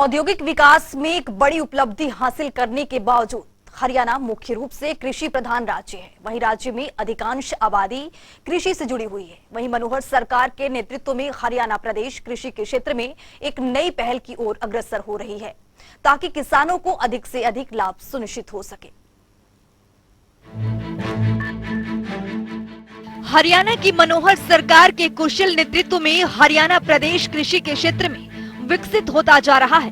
औद्योगिक विकास में एक बड़ी उपलब्धि हासिल करने के बावजूद हरियाणा मुख्य रूप से कृषि प्रधान राज्य है। वहीं राज्य में अधिकांश आबादी कृषि से जुड़ी हुई है। वहीं मनोहर सरकार के नेतृत्व में हरियाणा प्रदेश कृषि के क्षेत्र में एक नई पहल की ओर अग्रसर हो रही है, ताकि किसानों को अधिक से अधिक लाभ सुनिश्चित हो सके। हरियाणा की मनोहर सरकार के कुशल नेतृत्व में हरियाणा प्रदेश कृषि के क्षेत्र में विकसित होता जा रहा है,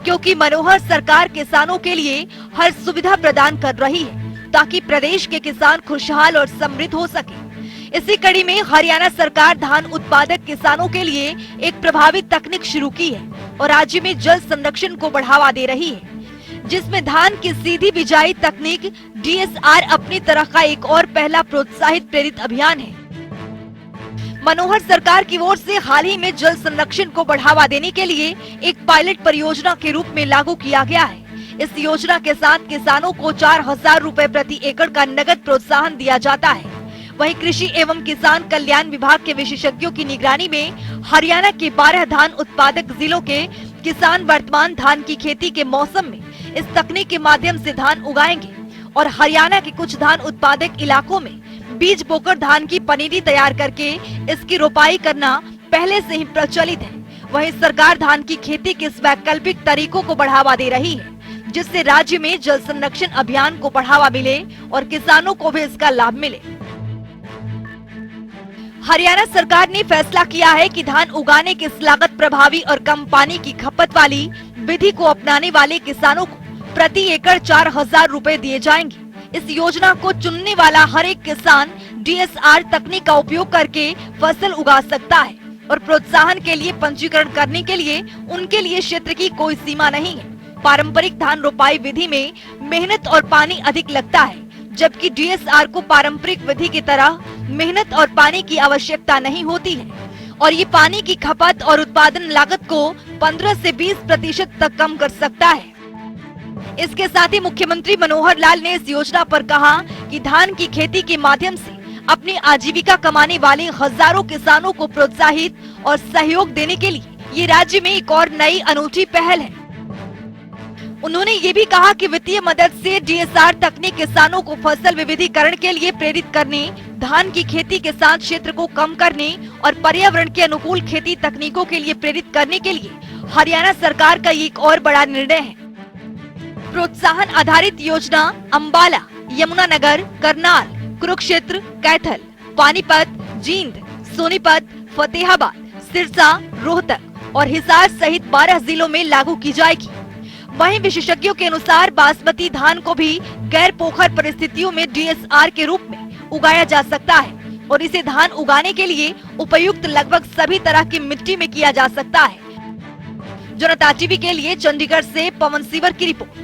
क्योंकि मनोहर सरकार किसानों के लिए हर सुविधा प्रदान कर रही है, ताकि प्रदेश के किसान खुशहाल और समृद्ध हो सके। इसी कड़ी में हरियाणा सरकार धान उत्पादक किसानों के लिए एक प्रभावी तकनीक शुरू की है और राज्य में जल संरक्षण को बढ़ावा दे रही है, जिसमें धान की सीधी बिजाई तकनीक DSR अपनी तरह का एक और पहला प्रोत्साहित प्रेरित अभियान है। मनोहर सरकार की ओर से हाल ही में जल संरक्षण को बढ़ावा देने के लिए एक पायलट परियोजना के रूप में लागू किया गया है। इस योजना के साथ किसानों को 4,000 रुपए प्रति एकड़ का नगद प्रोत्साहन दिया जाता है। वहीं कृषि एवं किसान कल्याण विभाग के विशेषज्ञों की निगरानी में हरियाणा के 12 धान उत्पादक जिलों के किसान वर्तमान धान की खेती के मौसम में इस तकनीक के माध्यम से धान उगाएंगे और हरियाणा के कुछ धान उत्पादक इलाकों में बीज बोकर धान की पनीरी तैयार करके इसकी रोपाई करना पहले से ही प्रचलित है। वहीं सरकार धान की खेती के वैकल्पिक तरीकों को बढ़ावा दे रही है, जिससे राज्य में जल संरक्षण अभियान को बढ़ावा मिले और किसानों को भी इसका लाभ मिले। हरियाणा सरकार ने फैसला किया है कि धान उगाने की लागत प्रभावी और कम पानी की खपत वाली विधि को अपनाने वाले किसानों को प्रति एकड़ 4,000 रुपए दिए जाएंगे। इस योजना को चुनने वाला हर एक किसान DSR तकनीक का उपयोग करके फसल उगा सकता है और प्रोत्साहन के लिए पंजीकरण करने के लिए उनके लिए क्षेत्र की कोई सीमा नहीं है। पारंपरिक धान रोपाई विधि में मेहनत और पानी अधिक लगता है, जबकि DSR को पारंपरिक विधि की तरह मेहनत और पानी की आवश्यकता नहीं होती है और ये पानी की खपत और उत्पादन लागत को 15 से 20% तक कम कर सकता है। इसके साथ ही मुख्यमंत्री मनोहर लाल ने इस योजना पर कहा कि धान की खेती के माध्यम से अपनी आजीविका कमाने वाले हजारों किसानों को प्रोत्साहित और सहयोग देने के लिए ये राज्य में एक और नई अनूठी पहल है। उन्होंने ये भी कहा कि वित्तीय मदद से DSR तकनीक किसानों को फसल विविधीकरण के लिए प्रेरित करने, धान की खेती के साथ क्षेत्र को कम करने और पर्यावरण के अनुकूल खेती तकनीकों के लिए प्रेरित करने के लिए हरियाणा सरकार का एक और बड़ा निर्णय है। प्रोत्साहन आधारित योजना अंबाला, यमुनानगर, करनाल, कुरुक्षेत्र, कैथल, पानीपत, जींद, सोनीपत, फतेहाबाद, सिरसा, रोहतक और हिसार सहित 12 जिलों में लागू की जाएगी। वहीं विशेषज्ञों के अनुसार बासमती धान को भी गैर पोखर परिस्थितियों में DSR के रूप में उगाया जा सकता है और इसे धान उगाने के लिए उपयुक्त लगभग सभी तरह की मिट्टी में किया जा सकता है। जनता टीवी के लिए चंडीगढ़ से पवन सिवर की रिपोर्ट।